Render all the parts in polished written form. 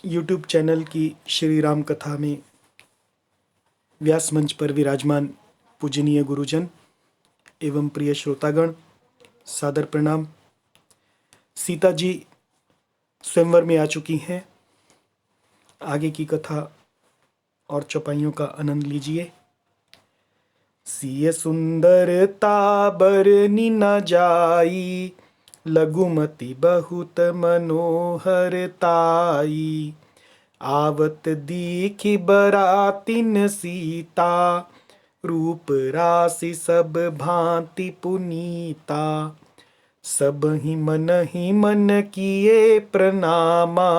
YouTube channel की श्री राम कथा में व्यास मंच पर विराजमान पूजनीय गुरुजन एवं प्रिय श्रोतागण, सादर प्रणाम। सीता जी स्वयंवर में आ चुकी हैं। आगे की कथा और चौपाइयों का आनंद लीजिए। सिय सुंदरता बरनी न जाई, लघुमति बहुत मनोहरताई। आवत दीखि बरातिन सीता, रूप राशि सब भांति पुनीता। सब ही मन किए प्रणामा,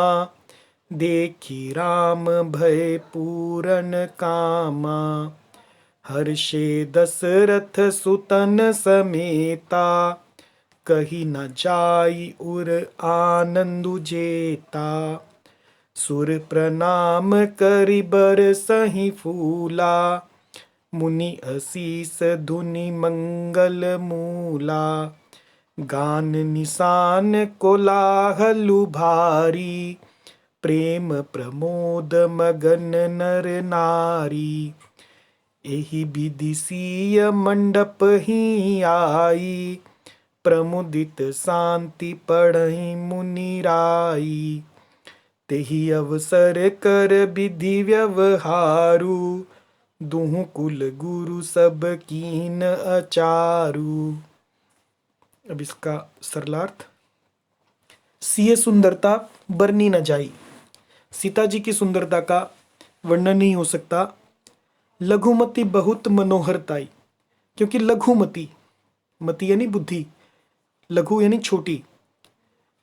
देखी राम भय पूरन कामा। हर्षे दशरथ सुतन समेता, कही न जाई उर आनंदु जेता। सुर प्रणाम करि बरसहि फूला, मुनि असीस धुनि मंगल मूला। गान निशान कोलाहलु भारी, प्रेम प्रमोद मगन नर नारी। एहि विधि सिय मंडप ही आई, प्रमुदित शांति पढ़हि मुनि राई। तेहि अवसर कर विधि व्यवहारु, दुहु कुल गुरु सब कीन अचारु। अब इसका सरलार्थ। सिय सुंदरता बरनी न जाई, सीता जी की सुंदरता का वर्णन नहीं हो सकता। लघुमति बहुत मनोहरताई, क्योंकि लघुमति, मति यानी बुद्धि, लघु यानी छोटी,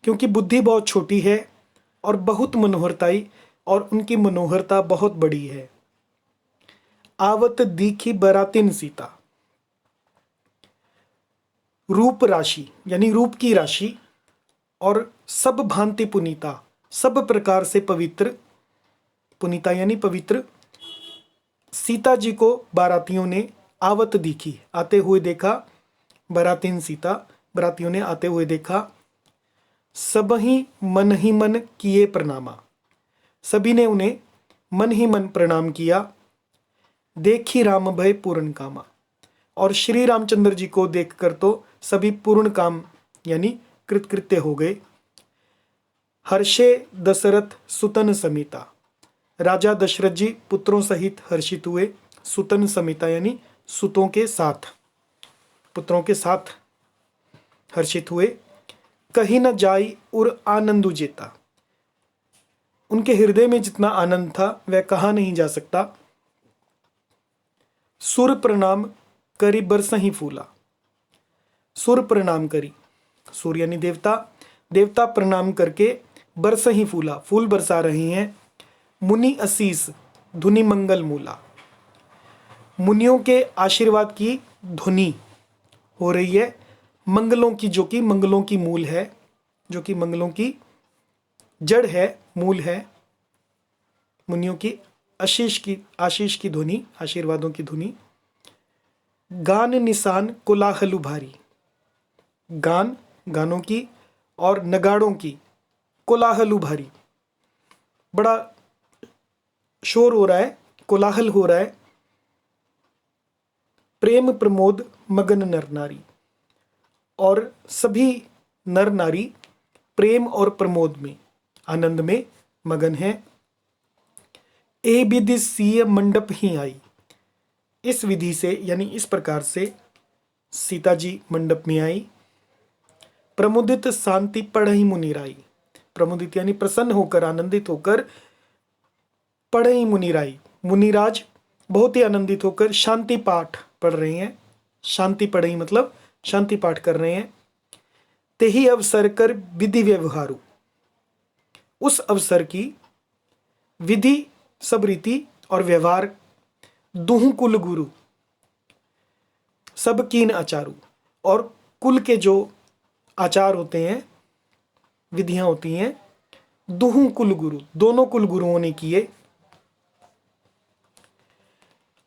क्योंकि बुद्धि बहुत छोटी है और बहुत मनोहरताई, और उनकी मनोहरता बहुत बड़ी है। आवत दीखी बरातिन सीता, रूप राशि यानी रूप की राशि, और सब भांति पुनीता, सब प्रकार से पवित्र, पुनीता यानी पवित्र। सीता जी को बारातियों ने आवत दिखी, आते हुए देखा। बरातिन सीता, बरातियों ने आते हुए देखा। सब ही मन किए प्रणामा, सभी ने उन्हें मन ही मन प्रणाम किया। देखी राम भय पूर्ण कामा, और श्री रामचंद्र जी को देखकर तो सभी पूर्ण काम यानी कृतकृत्य हो गए। हर्षे दशरथ सुतन समेता, राजा दशरथ जी पुत्रों सहित हर्षित हुए। सुतन समेता यानी सुतों के साथ, पुत्रों के साथ हर्षित हुए। कहीं न जाई उर आनंदु जेता, उनके हृदय में जितना आनंद था वह कहा नहीं जा सकता। सुर प्रणाम करी बरसहि फूला, सुर प्रणाम करी, सुर यानी देवता, देवता प्रणाम करके बरसहि फूला, फूल बरसा रहे हैं। मुनि असीस धुनि मंगल मूला, मुनियों के आशीर्वाद की ध्वनि हो रही है मंगलों की, जो कि मंगलों की मूल है, जो कि मंगलों की जड़ है, मूल है। मुनियों की आशीष की ध्वनि, आशीर्वादों की ध्वनि। गान निशान कोलाहलु भारी, गान गानों की और नगाड़ों की, कोलाहलु भारी, बड़ा शोर हो रहा है, कोलाहल हो रहा है। प्रेम प्रमोद मगन नर नारी, और सभी नर नारी प्रेम और प्रमोद में, आनंद में मगन है। ए विधि सिय मंडप ही आई, इस विधि से यानी इस प्रकार से सीता जी मंडप में आई। प्रमुदित शांति पढ़हि मुनिराई, प्रमुदित यानी प्रसन्न होकर, आनंदित होकर। पढ़हि मुनिराई, मुनिराज बहुत ही आनंदित होकर शांति पाठ पढ़ रहे हैं। शांति पढ़हि मतलब शांति पाठ कर रहे हैं। तेहि अवसर कर विधि व्यवहारु, उस अवसर की विधि, सब रीति और व्यवहार। दुहु कुल गुरु सब कीन आचारु, और कुल के जो आचार होते हैं, विधियां होती हैं, दुहु कुल गुरु, दोनों कुल गुरुओं ने किए।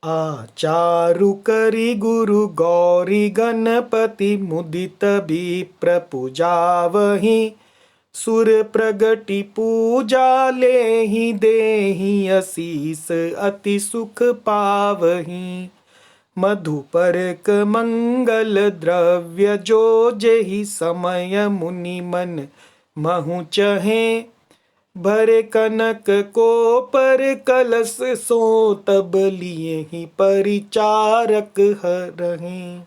आचारु करि गुरु गौरी गणपति, मुदित विप्र पूजावहि। सुर प्रगति पूजा लेहि देहि असीस अति सुख पावहि। मधुपर्क मंगल द्रव्य जो जेहि समय मुनि मन महु चहे। भरे कनक को पर कलश सो तब लिए ही परिचारक हरहि।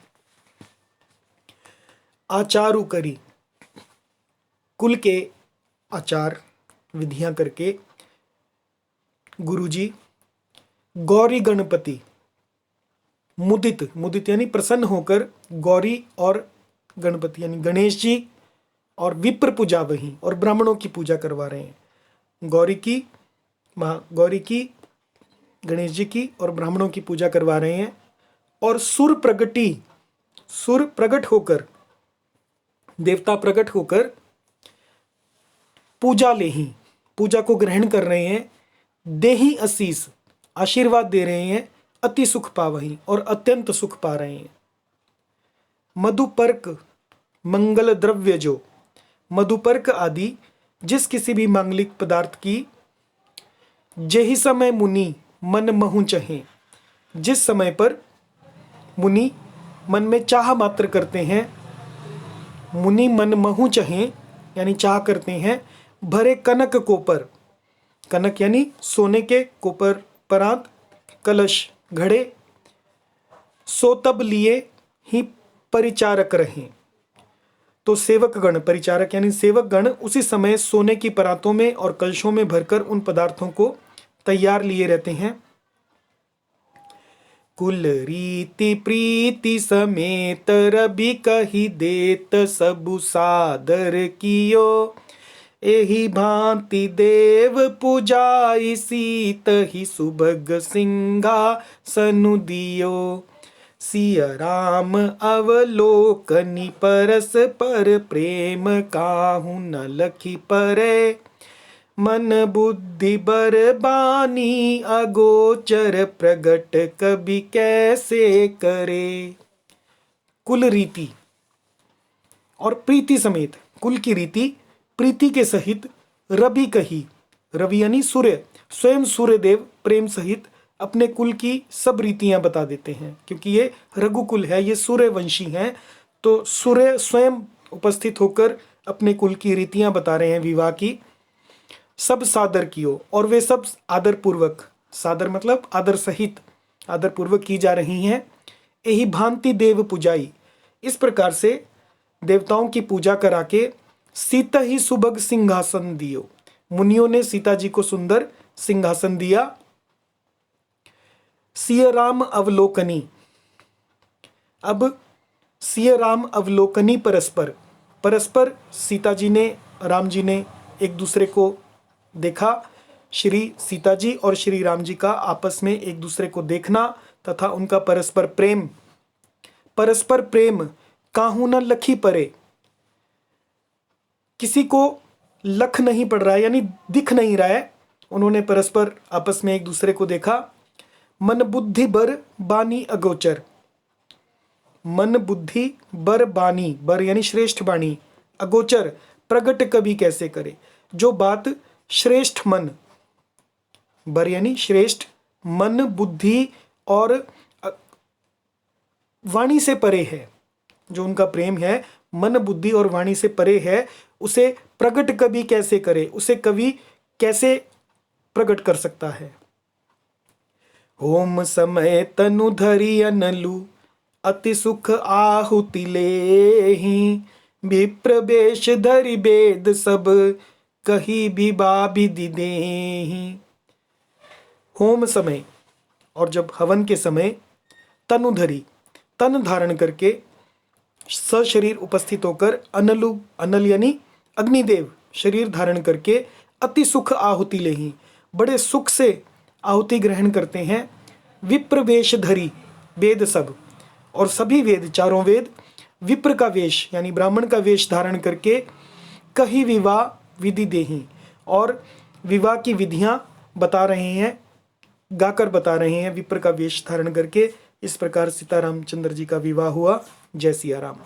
आचारु करी, कुल के आचार विधियां करके गुरुजी गौरी गणपति मुदित, मुदित यानी प्रसन्न होकर गौरी और गणपति यानी गणेश जी और विप्र पूजा वही और ब्राह्मणों की पूजा करवा रहे हैं। गौरी की, गौरी की, गणेश जी की और ब्राह्मणों की पूजा करवा रहे हैं। और सुर प्रगति, सुर प्रकट होकर, देवता प्रकट होकर पूजा लेही, पूजा को ग्रहण कर रहे हैं। देही असीस, आशीर्वाद दे रहे हैं। अति सुख पावही, और अत्यंत सुख पा रहे हैं। मधुपर्क मंगल द्रव्य जो, मधुपर्क आदि जिस किसी भी मांगलिक पदार्थ की जेहि समय मुनि मन महु चहे, जिस समय पर मुनि मन में चाह मात्र करते हैं, मुनि मन महु चहे यानी चाह करते हैं। भरे कनक कोपर, कनक यानी सोने के कोपर परात, कलश घड़े, सो तब लिए ही परिचारक रहें। तो सेवक गण, परिचारक यानी सेवक गण उसी समय सोने की परातों में और कलशों में भरकर उन पदार्थों को तैयार लिए रहते हैं। कुल रीति प्रीति समेत रवि कही देत सबु सादर कियो। एहि भांति देव पूजाई सीत ही सुभग सिंहासनु दियो। सिय राम अवलोकनी परस पर प्रेम काहू न लखी परे। मन बुद्धि बर बानी अगोचर प्रगट कभी कैसे करे। कुल रीति और प्रीति समेत, कुल की रीति प्रीति के सहित रवि कही, रवि यानी सूर्य, स्वयं सूर्य देव प्रेम सहित अपने कुल की सब रीतियां बता देते हैं। क्योंकि ये रघुकुल है, ये सूर्यवंशी हैं, तो सूर्य स्वयं उपस्थित होकर अपने कुल की रीतियां बता रहे हैं विवाह की। सब सादर कियो, और वे सब आदर पूर्वक, सादर मतलब आदर सहित, आदर पूर्वक की जा रही हैं। यही भांति देव पूजाई, इस प्रकार से देवताओं की पूजा करा के सीता ही सुभग सिंहासन दियो, मुनियों ने सीता जी को सुंदर सिंहासन दिया। सिय राम अवलोकनी, अब सिय राम अवलोकनी परस्पर, परस्पर सीता जी ने, राम जी ने एक दूसरे को देखा। श्री सीता जी और श्री राम जी का आपस में एक दूसरे को देखना तथा उनका परस्पर प्रेम, परस्पर प्रेम काहू न लखी परे, किसी को लख नहीं पड़ रहा है यानी दिख नहीं रहा है। उन्होंने परस्पर आपस में एक दूसरे को देखा। मन बुद्धि बर बानी अगोचर, मन बुद्धि बर बानी, बर यानी श्रेष्ठ बानी, अगोचर प्रगट कभी कैसे करे। जो बात श्रेष्ठ मन, बर यानी श्रेष्ठ, मन बुद्धि और वाणी से परे है, जो उनका प्रेम है मन बुद्धि और वाणी से परे है, उसे प्रकट कभी कैसे करे, उसे कवि कैसे प्रकट कर सकता है। होम समय तनु धरि अनलु अति सुख आहुति लेहि। विप्र वेश धरि वेद सब कही विभा विधि देहि। होम समय और जब हवन के समय तनु धरि, तन धारण करके सशरीर उपस्थित होकर, अनलु, अनल यानी अग्निदेव शरीर धारण करके, अति सुख आहुति लेहि, बड़े सुख से आहुति ग्रहण करते हैं। विप्र वेश धरी, वेद सब और सभी वेद, चारों वेद विप्र का वेश यानी ब्राह्मण का वेश धारण करके कही विवाह विधि देहि, और विवाह की विधियां बता रहे हैं, गाकर बता रहे हैं विप्र का वेश धारण करके। इस प्रकार सीता रामचंद्र जी का विवाह हुआ। जय सिया राम।